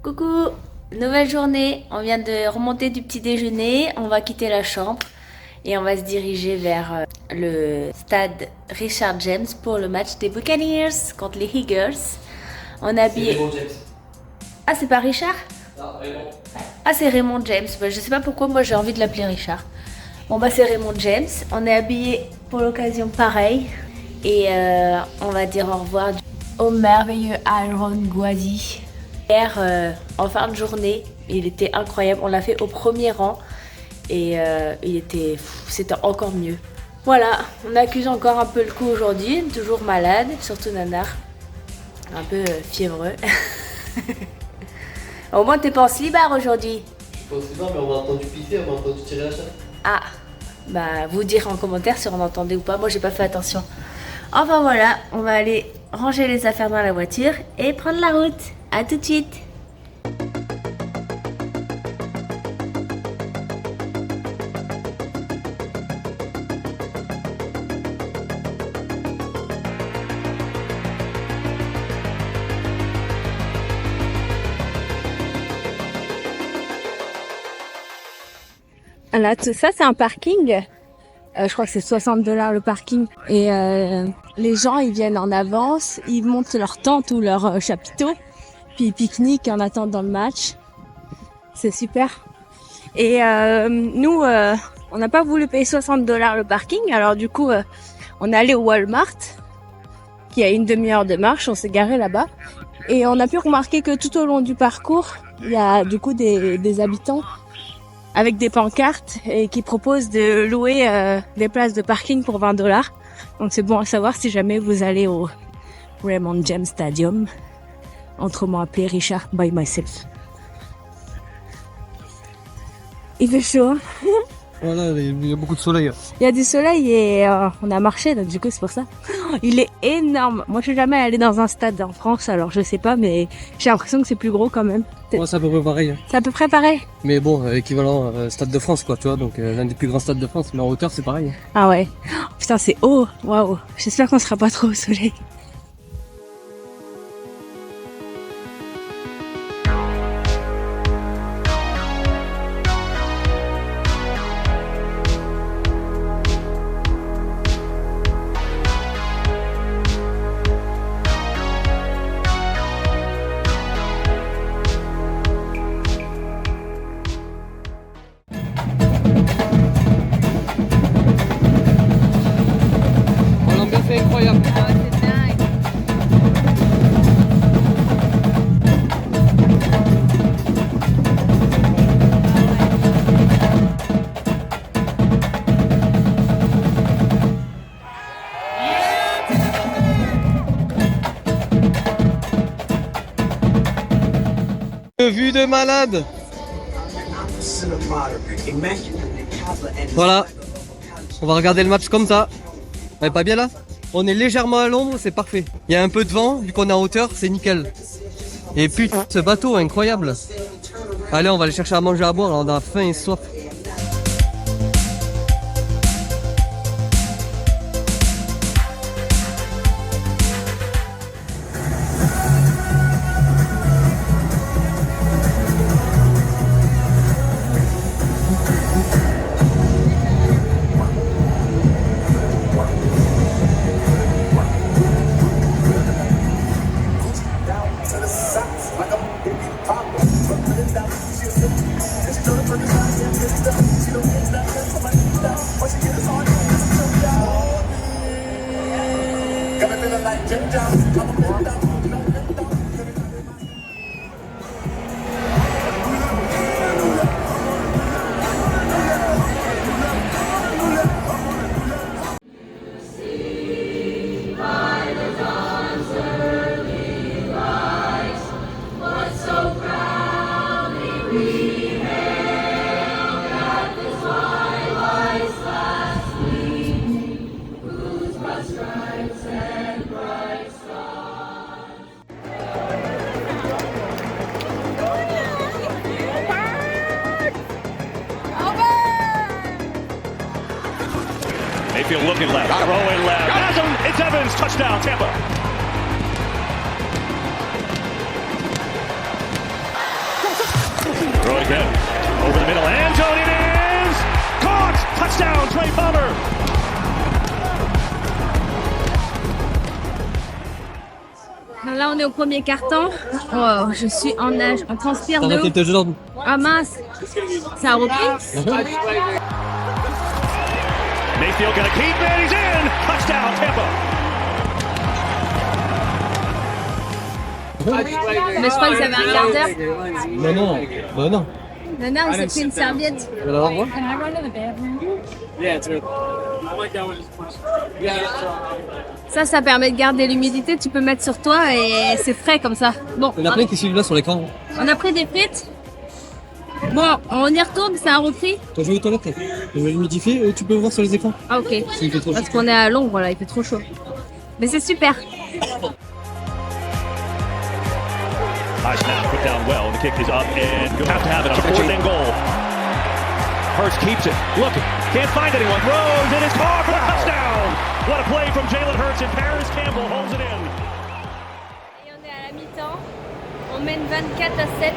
Coucou, nouvelle journée. On vient de remonter du petit déjeuner. On va quitter la chambre et on va se diriger vers le stade Richard James pour le match des Buccaneers contre les Eagles. On est habillé. Raymond James. Ah, c'est pas Richard? Non, Raymond. Ah, c'est Raymond James. Bah, je sais pas pourquoi, moi j'ai envie de l'appeler Richard. Bon, bah, c'est Raymond James. On est habillé pour l'occasion pareil. Et on va dire au revoir au merveilleux Aaron Gouazi. Hier, en fin de journée, il était incroyable. On l'a fait au premier rang et c'était encore mieux. Voilà, on accuse encore un peu le coup aujourd'hui. Toujours malade, surtout Nanar. Un peu fiévreux. Au moins, t'es pas en slibard aujourd'hui. Je pense pas, mais on m'a entendu pisser, on m'a entendu tirer la chatte. Ah, bah vous direz en commentaire si on entendait ou pas. Moi, j'ai pas fait attention. Enfin voilà, on va aller ranger les affaires dans la voiture et prendre la route. À tout de suite. Là, tout ça, c'est un parking. Je crois que c'est $60 le parking. Et les gens, ils viennent en avance, ils montent leur tente ou leur chapiteau, puis ils pique-niquent en attendant le match. C'est super. Et nous, on n'a pas voulu payer $60 le parking, alors du coup, on est allé au Walmart, qui a une demi-heure de marche, on s'est garé là-bas. Et on a pu remarquer que tout au long du parcours, il y a du coup des habitants avec des pancartes et qui proposent de louer des places de parking pour $20. Donc c'est bon à savoir si jamais vous allez au Raymond James Stadium, autrement appelé Richard by myself. Il fait chaud, hein? Voilà, il y a beaucoup de soleil. Il y a du soleil et on a marché, donc du coup c'est pour ça. Il est énorme. Moi je suis jamais allée dans un stade en France, alors je sais pas, mais j'ai l'impression que c'est plus gros quand même. Moi, c'est à peu près pareil. C'est à peu près pareil. Mais bon, équivalent Stade de France, quoi, tu vois, donc l'un des plus grands stades de France, mais en hauteur, c'est pareil. Ah ouais. Oh, putain, c'est haut. Waouh. J'espère qu'on sera pas trop au soleil. Oh, l'ambiance est incroyable. Vue de malade. Voilà, on va regarder le match comme ça. On est pas bien là? On est légèrement à l'ombre, c'est parfait. Il y a un peu de vent, vu qu'on est en hauteur, c'est nickel. Et putain, ce bateau est incroyable. Allez, on va aller chercher à manger à boire, là, on a faim et soif. Mayfield looking left, throwing left. Got him! It's Evans, touchdown, Tampa. Throw it again. Over the middle. End zone. It is caught. Touchdown, Trey Palmer. Là, on est au premier carton. Oh, je suis en nage, on transpire de ouf. Ah mince, ça a repris. Mayfield gonna keep it. He's in. Touchdown, Tampa. Mais je crois qu'ils avaient un quart d'heure. Non, bah non. Non, il s'est pris une serviette. Tu veux l'avoir moi? Ça permet de garder l'humidité. Tu peux mettre sur toi et c'est frais comme ça. Bon, Il y en a plein qui suivent là sur l'écran. on a pris des frites. Bon, on y retourne, ça a repris. T'as joué aux toilettes? Je vais l'humidifier et tu peux voir sur les écrans. Ah ok. S'il fait trop chaud. Parce qu'on est à l'ombre là, il fait trop chaud. Mais c'est super. High snap, put down well. The kick is up and good. Have to have it on 4th and goal. Hurst keeps it. Looking. Can't find anyone. Rose and it's caught for the touchdown. What a play from Jalen Hurts and Paris Campbell holds it in. Et on est à la mi-temps. On mène 24-7.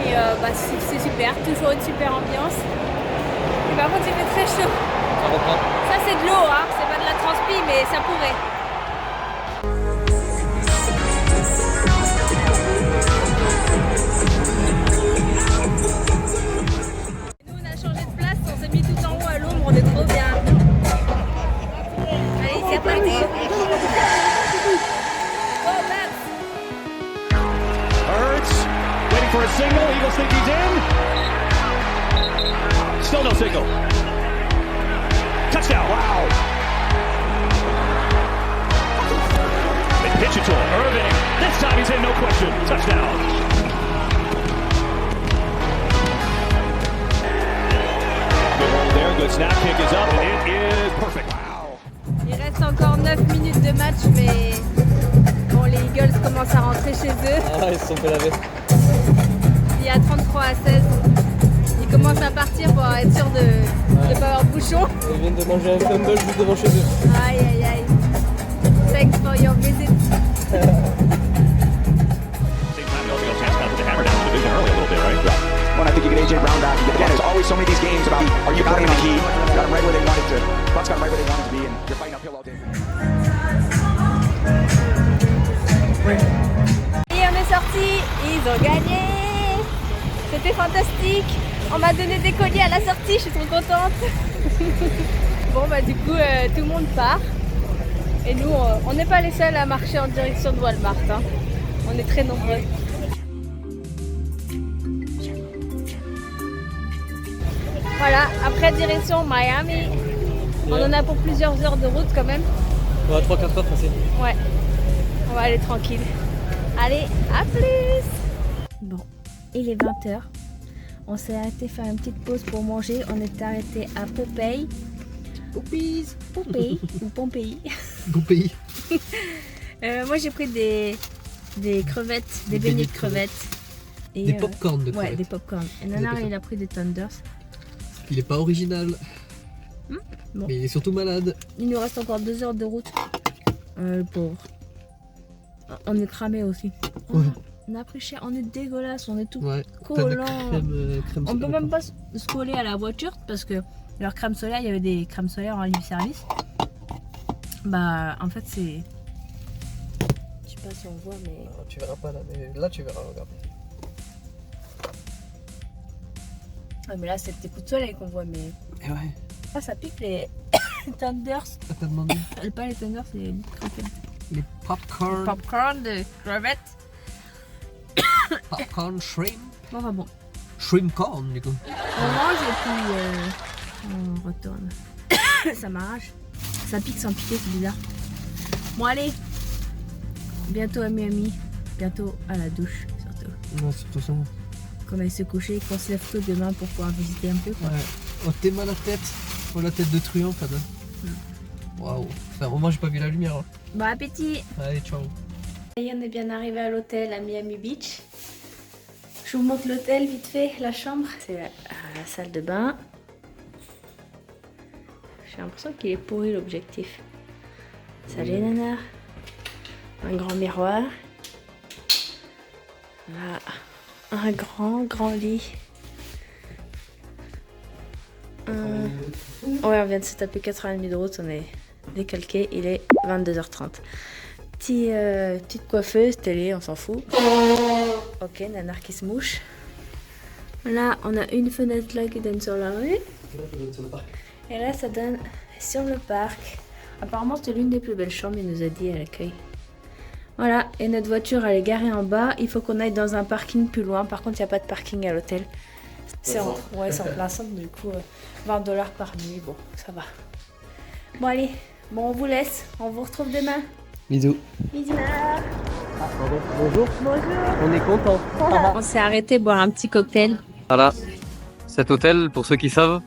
Et c'est super. Toujours une super ambiance. Et par contre, il fait très chaud. Ça reprend. Ça, c'est de l'eau, hein. C'est pas de la transpi, mais ça pourrait. On est trop bien. Allez, c'est parti. Hurts waiting for a signal. Eagles think he's in. Still no signal. Touchdown. Wow. They pitch it to him. Irving. This time he's in, no question. Touchdown. Good snap, kick is up, and it is perfect. Wow. Il reste encore 9 minutes de match, mais bon, les Eagles commencent à rentrer chez eux. Ah, ils se sont fait laver. Il y a 33-16. Ils commencent à partir pour être sûrs de ne pas avoir de bouchon. Ils viennent de manger un fumble juste devant chez eux. Aïe aïe aïe. Thanks for your visit. Same time, you also got a chance to put the hammer down the division early a little bit, right? Well, I think you get AJ Brown back. Again, there's always so many of these games about are you got him in the key, got him right where they wanted to. Bucks got him right where they wanted to be, and you're fighting uphill all day. Et on est sortis, ils ont gagné. C'était fantastique. On m'a donné des colliers à la sortie, je suis trop contente. Bon bah du coup tout le monde part. Et nous on n'est pas les seuls à marcher en direction de Walmart, hein. On est très nombreux. Voilà, après direction Miami. On en a pour plusieurs heures de route quand même. Ouais, 3-4 heures facile. Ouais, on va aller tranquille. Allez, à plus. Bon, il est 20h. On s'est arrêté faire une petite pause pour manger. On est arrêté à Popeye. Popeye ou Pompéi. Beau pays. Moi j'ai pris des crevettes, des beignets de crevettes. Et, Des pop-corn de Ouais, crevettes. des pop-corn. Et Nanar il a pris des Thunders. Il est pas original. Bon. Mais il est surtout malade. Il nous reste encore 2 heures de route. Le pauvre. On est cramé aussi. Ouais. On a pris cher, on est dégueulasse, on est tout Ouais. Plein de collant. crème On peut même pas se coller à la voiture parce que leur crème solaire, il y avait des crèmes solaires en libre service. Bah en fait c'est... Je sais pas si on voit mais... Tu verras pas là, mais là tu verras, regarde. Ouais, mais là c'est des coups de soleil qu'on voit mais... Et ouais. Ah ça pique les Thunders. T'as demandé. Pas les Thunders, c'est les crevettes. Les popcorn. Popcorn de crevettes. Popcorn shrimp. Enfin bon. Shrimp corn du coup. On mange et puis on retourne. Ça m'arrache. Ça pique sans piquer, c'est bizarre. Bon allez. Bientôt à Miami. Bientôt à la douche surtout. Ouais, c'est tout ça. Qu'on aille se coucher, qu'on se lève tôt demain pour pouvoir visiter un peu. Quoi. Ouais. Oh, t'es mal la tête. Oh, la tête de truand, Fada. Waouh. Enfin, au moins, j'ai pas vu la lumière. Hein. Bon appétit. Allez, ciao. Et on est bien arrivé à l'hôtel à Miami Beach. Je vous montre l'hôtel vite fait, la chambre. C'est la salle de bain. J'ai l'impression qu'il est pourri l'objectif. Salut Nanar. Un grand miroir. Voilà. Un grand lit. Ouais, on vient de se taper 4h30 de route, on est décalqué, il est 22h30. Petite coiffeuse, télé, on s'en fout. Ok, nanar qui se mouche. Là, on a une fenêtre là qui donne sur la rue. Et là, ça donne sur le parc. Apparemment, c'était l'une des plus belles chambres, il nous a dit à l'accueil. Voilà, et notre voiture, elle est garée en bas. Il faut qu'on aille dans un parking plus loin. Par contre, il n'y a pas de parking à l'hôtel. C'est en plein centre, du coup, $20 par nuit. Bon, ça va. Bon, allez, on vous laisse. On vous retrouve demain. Bisous. Bisous. Bonjour. On est content. On s'est arrêté boire un petit cocktail. Voilà. Cet hôtel, pour ceux qui savent,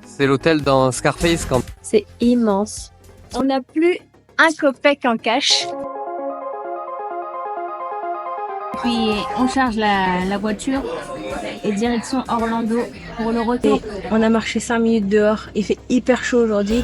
c'est l'hôtel dans Scarface quand. C'est immense. On n'a plus un copec en cash. Puis on charge la voiture et direction Orlando pour le retour. On a marché 5 minutes dehors. Il fait hyper chaud aujourd'hui.